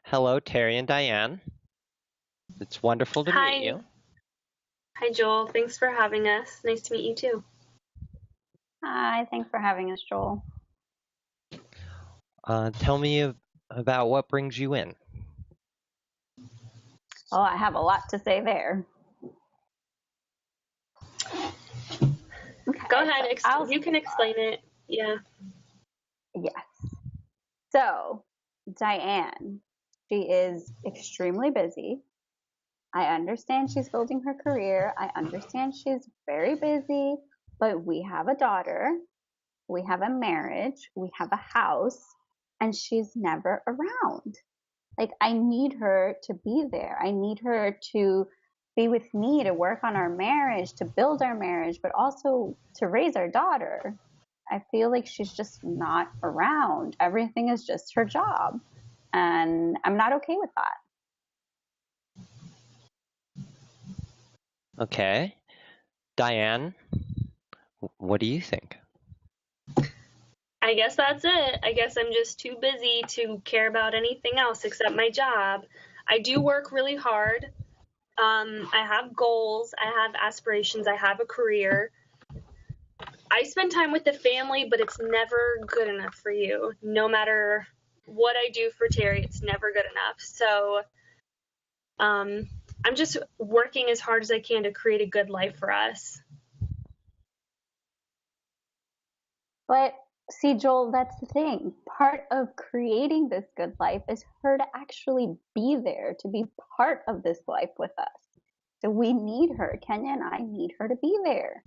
Hello, Terry and Diane. It's wonderful to meet Hi. you. Hi, Joel. Thanks for having us. Nice to meet you too. Hi, thanks for having us, Joel. Tell me about what brings you in. Oh, I have a lot to say there. Go ahead. You can explain it. Yeah. Yes. So, Diane, she is extremely busy. I understand she's building her career. I understand she's very busy, but we have a daughter, we have a marriage, we have a house, and she's never around. Like, I need her to be there. I need her to be with me, to work on our marriage, to build our marriage, but also to raise our daughter. I feel like she's just not around. Everything is just her job. And I'm not okay with that. Okay. Diane, what do you think? I guess that's it. I guess I'm just too busy to care about anything else except my job. I do work really hard. I have goals. I have aspirations. I have a career. I spend time with the family, but it's never good enough for you. No matter what I do for Terry, it's never good enough. So, I'm just working as hard as I can to create a good life for us. But see, Joel, that's the thing. Part of creating this good life is her to actually be there, to be part of this life with us. So we need her. Kenya and I need her to be there.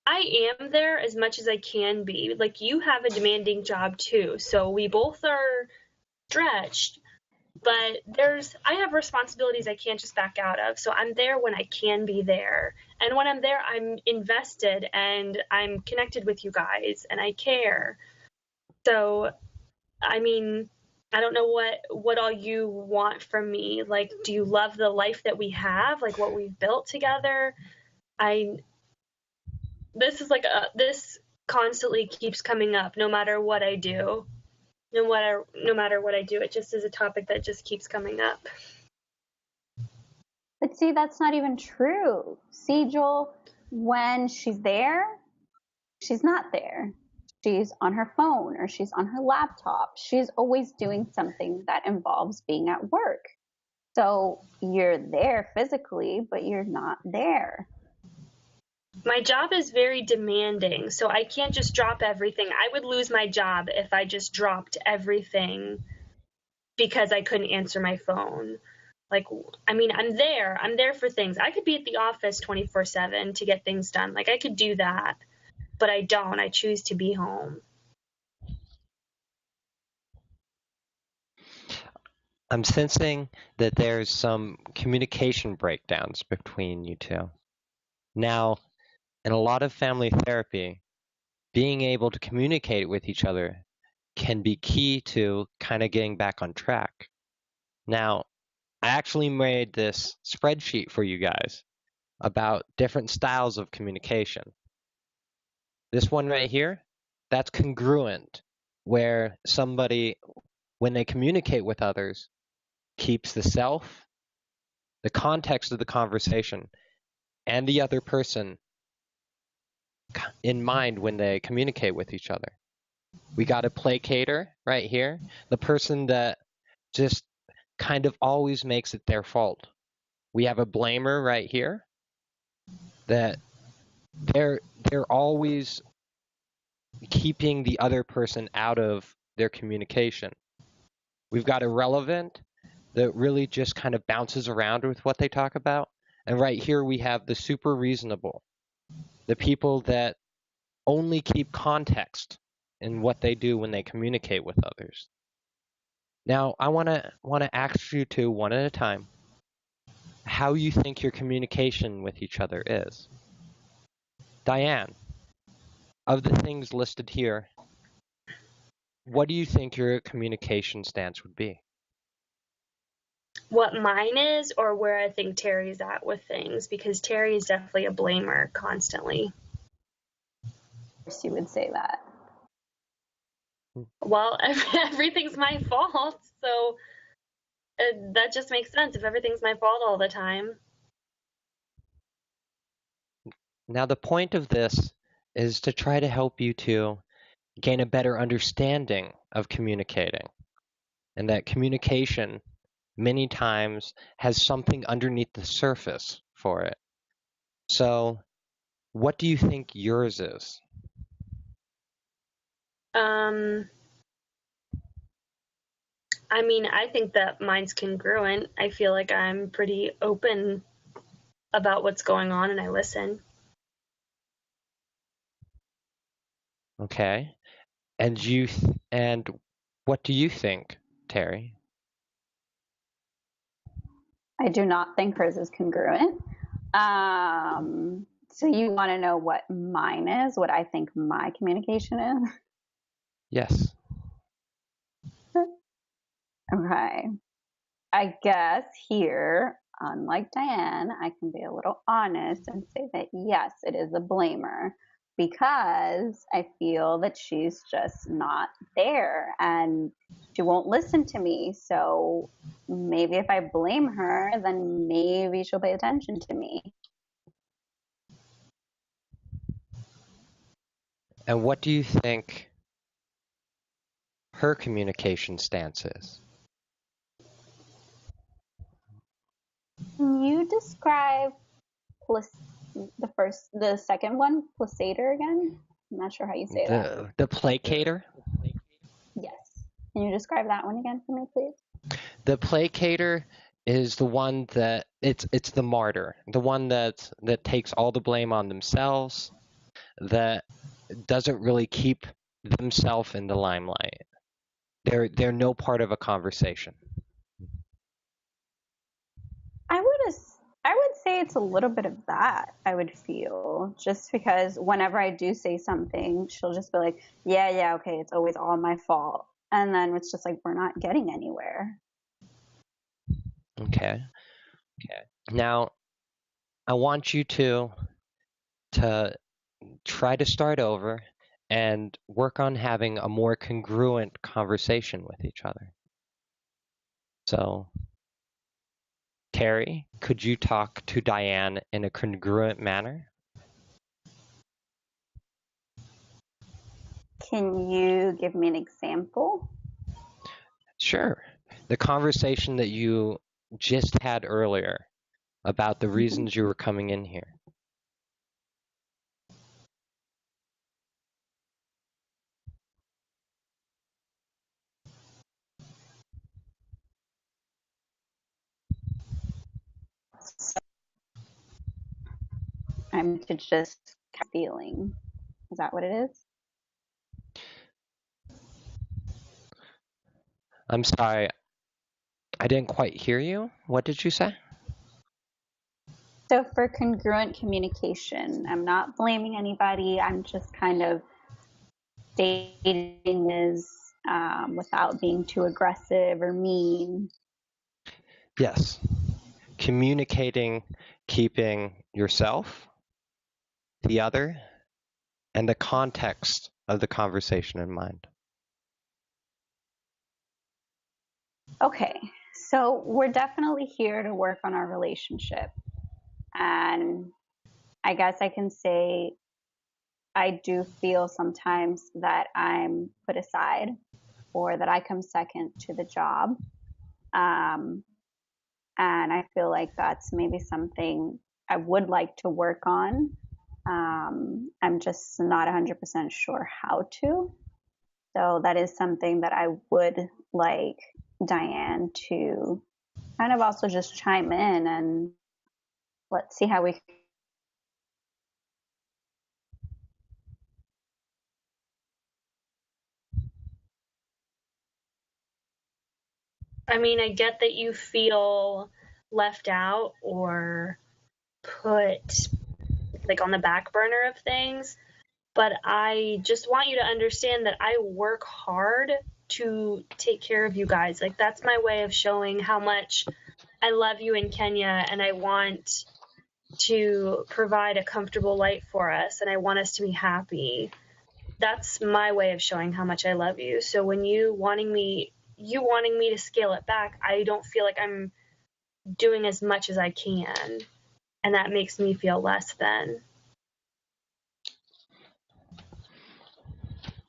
I am there as much as I can be. Like, you have a demanding job too, so we both are stretched, but I have responsibilities I can't just back out of. So I'm there when I can be there. And when I'm there, I'm invested and I'm connected with you guys and I care. So, I mean, I don't know what all you want from me. Like, do you love the life that we have, like what we've built together? I this constantly keeps coming up no matter what I do. No matter what I do, it just is a topic that just keeps coming up. But see, that's not even true. See, Joel, when she's there, she's not there. She's on her phone or she's on her laptop. She's always doing something that involves being at work. So you're there physically, but you're not there. My job is very demanding, so I can't just drop everything. I would lose my job if I just dropped everything because I couldn't answer my phone. Like, I mean, I'm there. I'm there for things. I could be at the office 24/7 to get things done. Like, I could do that, but I don't. I choose to be home. I'm sensing that there's some communication breakdowns between you two. Now, in a lot of family therapy, being able to communicate with each other can be key to kind of getting back on track. Now, I actually made this spreadsheet for you guys about different styles of communication. This one right here, that's congruent, where somebody, when they communicate with others, keeps the self, the context of the conversation, and the other person in mind when they communicate with each other. We got a placater right here, the person that just kind of always makes it their fault. We have a blamer right here that they're always keeping the other person out of their communication. We've got irrelevant that really just kind of bounces around with what they talk about. And right here we have the super reasonable, the people that only keep context in what they do when they communicate with others. Now, I want to ask you two one at a time how you think your communication with each other is. Diane, of the things listed here, what do you think your communication stance would be? What mine is, or where I think Terry's at with things, because Terry is definitely a blamer constantly. Of course, you would say that. Well, everything's my fault, so That just makes sense if everything's my fault all the time. Now, the point of this is to try to help you to gain a better understanding of communicating, and that communication many times has something underneath the surface for it. So, what do you think yours is? I mean, I think that mine's congruent. I feel like I'm pretty open about what's going on and I listen. Okay. And and what do you think, Terry? I do not think hers is congruent. So you want to know what mine is, what I think my communication is? Yes. Okay. I guess here, unlike Diane, I can be a little honest and say that yes, it is a blamer because I feel that she's just not there and she won't listen to me. So maybe if I blame her, then maybe she'll pay attention to me. And what do you think her communication stance is? Can you describe the second one, placator again? I'm not sure how you say that. The placator? Yes. Can you describe that one again for me, please? The placator is the one that it's the martyr, the one that takes all the blame on themselves, that doesn't really keep themselves in the limelight. They're no part of a conversation. I would say it's a little bit of that, I would feel, just because whenever I do say something, she'll just be like, yeah, okay, it's always all my fault. And then it's just like, we're not getting anywhere. Okay. Now, I want you to try to start over and work on having a more congruent conversation with each other. So, Terry, could you talk to Diane in a congruent manner? Can you give me an example? Sure. The conversation that you just had earlier about the reasons you were coming in here. I'm to just feeling. Is that what it is? I'm sorry, I didn't quite hear you. What did you say? So for congruent communication, I'm not blaming anybody. I'm just kind of stating this without being too aggressive or mean. Yes. Communicating, keeping yourself, the other, and the context of the conversation in mind. Okay, so we're definitely here to work on our relationship. And I guess I can say I do feel sometimes that I'm put aside or that I come second to the job. And I feel like that's maybe something I would like to work on. I'm just not 100% sure how to. So that is something that I would like Diane to kind of also just chime in and let's see how we. I mean, I get that you feel left out or put like on the back burner of things, but I just want you to understand that I work hard to take care of you guys. Like, that's my way of showing how much I love you in Kenya, and I want to provide a comfortable life for us, and I want us to be happy. That's my way of showing how much I love you. So when you wanting me you wanting me to scale it back, I don't feel like I'm doing as much as I can, and that makes me feel less than.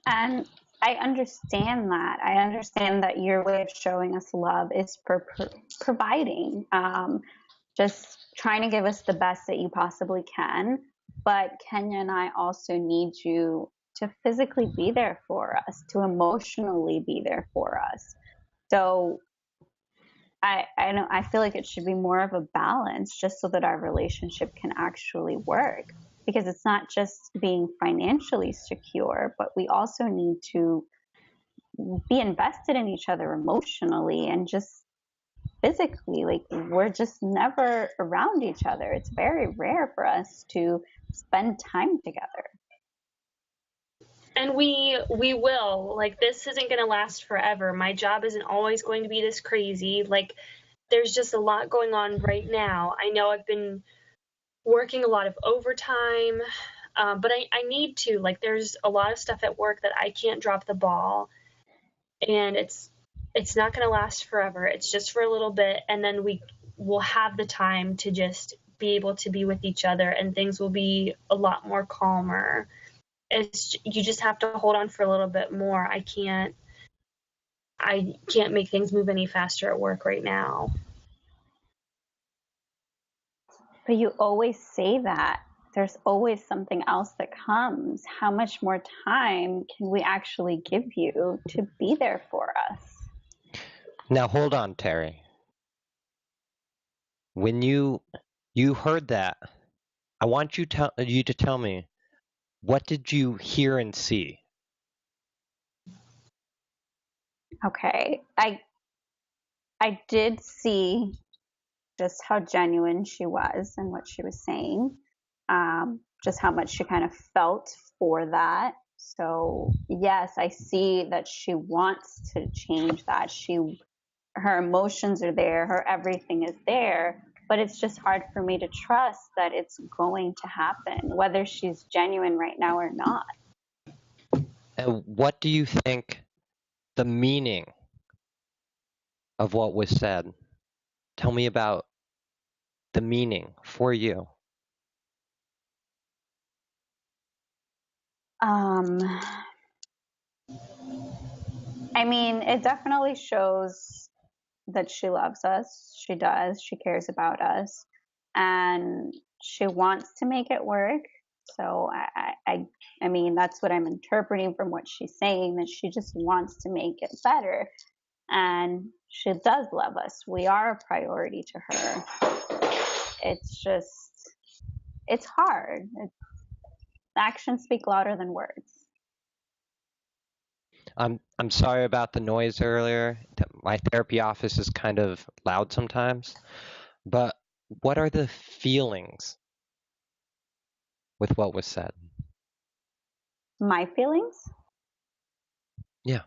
And I understand that. I understand that your way of showing us love is providing, just trying to give us the best that you possibly can. But Kenya and I also need you to physically be there for us, to emotionally be there for us. So I feel like it should be more of a balance, just so that our relationship can actually work. Because it's not just being financially secure, but we also need to be invested in each other emotionally and just physically. Like, we're just never around each other. It's very rare for us to spend time together. And we will. Like, this isn't going to last forever. My job isn't always going to be this crazy. Like, there's just a lot going on right now. I know I've been working a lot of overtime, but I need to. Like, there's a lot of stuff at work that I can't drop the ball, and it's not going to last forever. It's just for a little bit, and then we will have the time to just be able to be with each other, and things will be a lot more calmer. You just have to hold on for a little bit more. I can't make things move any faster at work right now. But you always say that. There's always something else that comes. How much more time can we actually give you to be there for us? Now hold on, Terry. When you heard that, I want you to tell me, what did you hear and see? Okay. I did see just how genuine she was and what she was saying, just how much she kind of felt for that. So yes, I see that she wants to change that. Her emotions are there, her everything is there, but it's just hard for me to trust that it's going to happen, whether she's genuine right now or not. And what do you think the meaning of what was said? Tell me about the meaning for you. I mean, it definitely shows that she loves us. She does. She cares about us, and she wants to make it work. So I mean, that's what I'm interpreting from what she's saying, that she just wants to make it better, and she does love us. We are a priority to her. It's just, it's hard. Actions speak louder than words. I'm sorry about the noise earlier. My therapy office is kind of loud sometimes. But what are the feelings with what was said? My feelings? Yeah.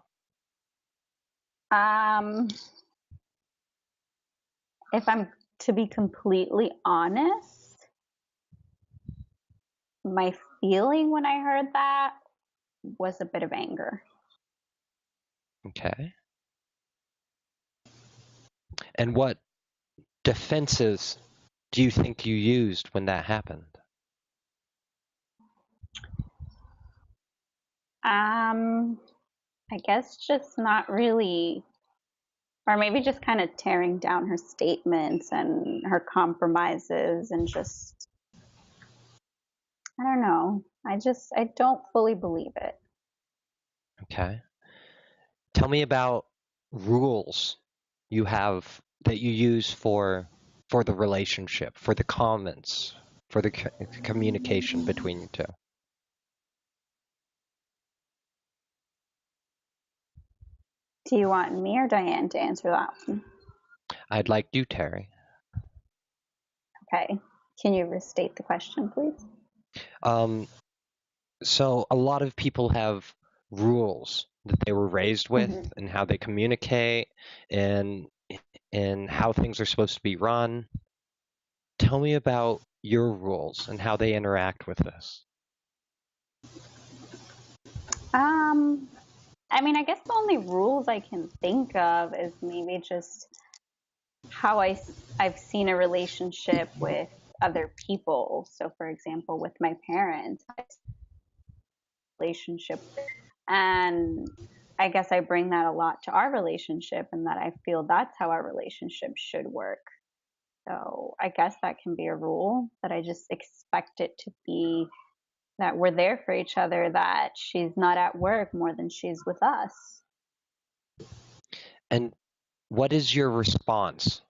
If I'm to be completely honest, my feeling when I heard that was a bit of anger. Okay. And what defenses do you think you used when that happened? I guess just not really, or maybe just kind of tearing down her statements and her compromises, and just, I don't know. I don't fully believe it. Okay. Tell me about rules you have that you use for the relationship, for the comments, for the communication between you two. Do you want me or Diane to answer that one? I'd like you, Terry. Okay. Can you restate the question, please? So a lot of people have rules that they were raised with, Mm-hmm. and how they communicate, and how things are supposed to be run. Tell me about your rules and how they interact with this. I mean, I guess the only rules I can think of is maybe just how I've seen a relationship with other people. So, for example, with my parents, relationship, and I guess I bring that a lot to our relationship, and that I feel that's how our relationship should work. So, I guess that can be a rule that I just expect it to be that we're there for each other, that she's not at work more than she's with us. And what is your response?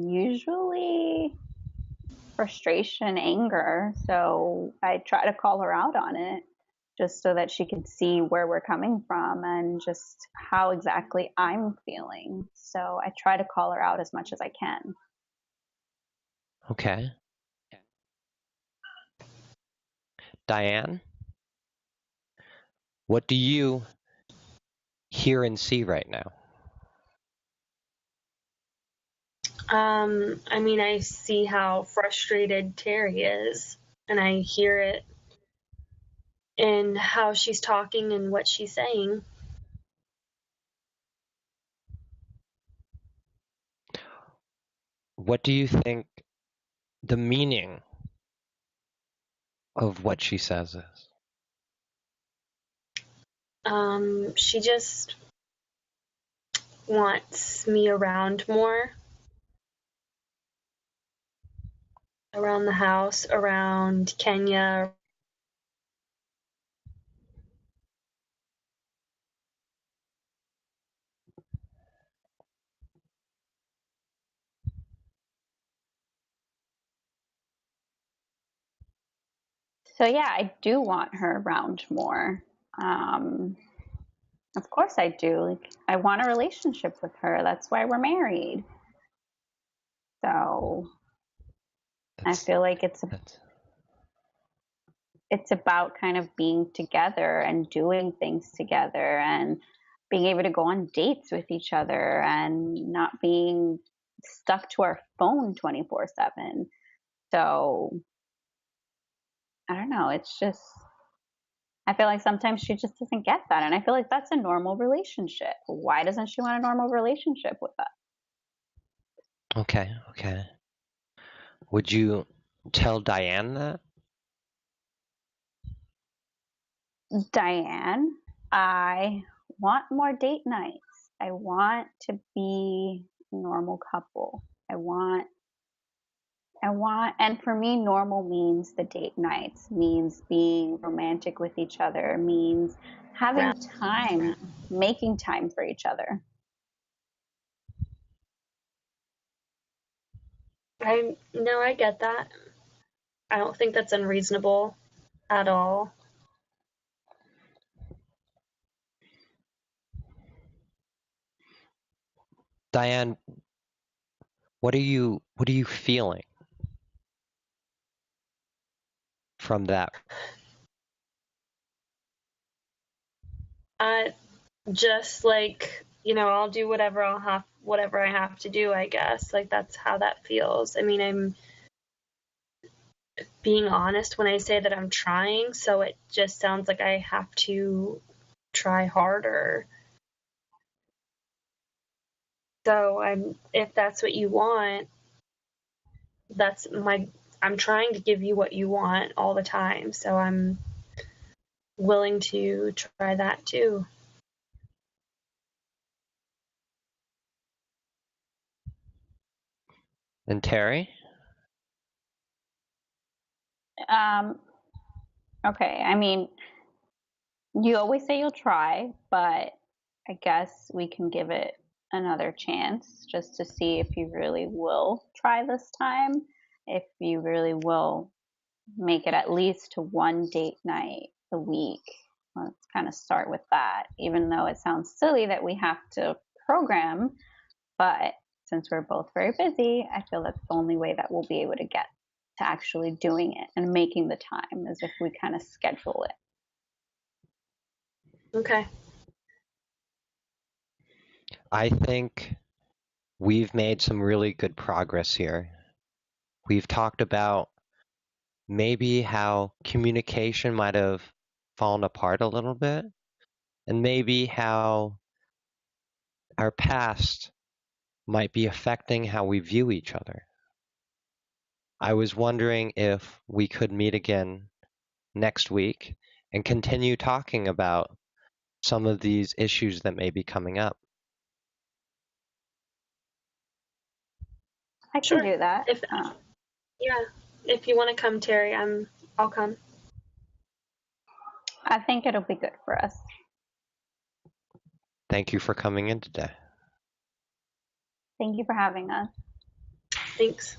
Usually frustration, anger. So I try to call her out on it just so that she could see where we're coming from and just how exactly I'm feeling. So I try to call her out as much as I can. Okay. Diane, what do you hear and see right now? I mean, I see how frustrated Terry is, and I hear it in how she's talking and what she's saying. What do you think the meaning of what she says is? She just wants me around more, around the house, around Kenya. So yeah, I do want her around more. Of course I do. Like I want a relationship with her. That's why we're married. So I feel like it's about kind of being together and doing things together and being able to go on dates with each other and not being stuck to our phone 24/7. So I don't know. It's just, I feel like sometimes she just doesn't get that. And I feel like that's a normal relationship. Why doesn't she want a normal relationship with us? Okay. Would you tell Diane that? Diane, I want more date nights. I want to be a normal couple. And for me, normal means the date nights, means being romantic with each other, means having time, making time for each other. I get that. I don't think that's unreasonable at all. Diane, what are you feeling from that? Just like, I'll do whatever I have to do, I guess. Like that's how that feels. I mean, I'm being honest when I say that I'm trying, so it just sounds like I have to try harder. So if that's what you want, I'm trying to give you what you want all the time. So I'm willing to try that too. And Terry? Okay, I mean, you always say you'll try, but I guess we can give it another chance just to see if you really will try this time, if you really will make it at least to one date night a week. Let's kind of start with that, even though it sounds silly that we have to program, but since we're both very busy, I feel that's the only way that we'll be able to get to actually doing it and making the time, is if we kind of schedule it. Okay. I think we've made some really good progress here. We've talked about maybe how communication might have fallen apart a little bit, and maybe how our past might be affecting how we view each other. I was wondering if we could meet again next week and continue talking about some of these issues that may be coming up. I can Sure. do that. If yeah, if you want to come, Terry, I'll come. I think it'll be good for us. Thank you for coming in today. Thank you for having us. Thanks.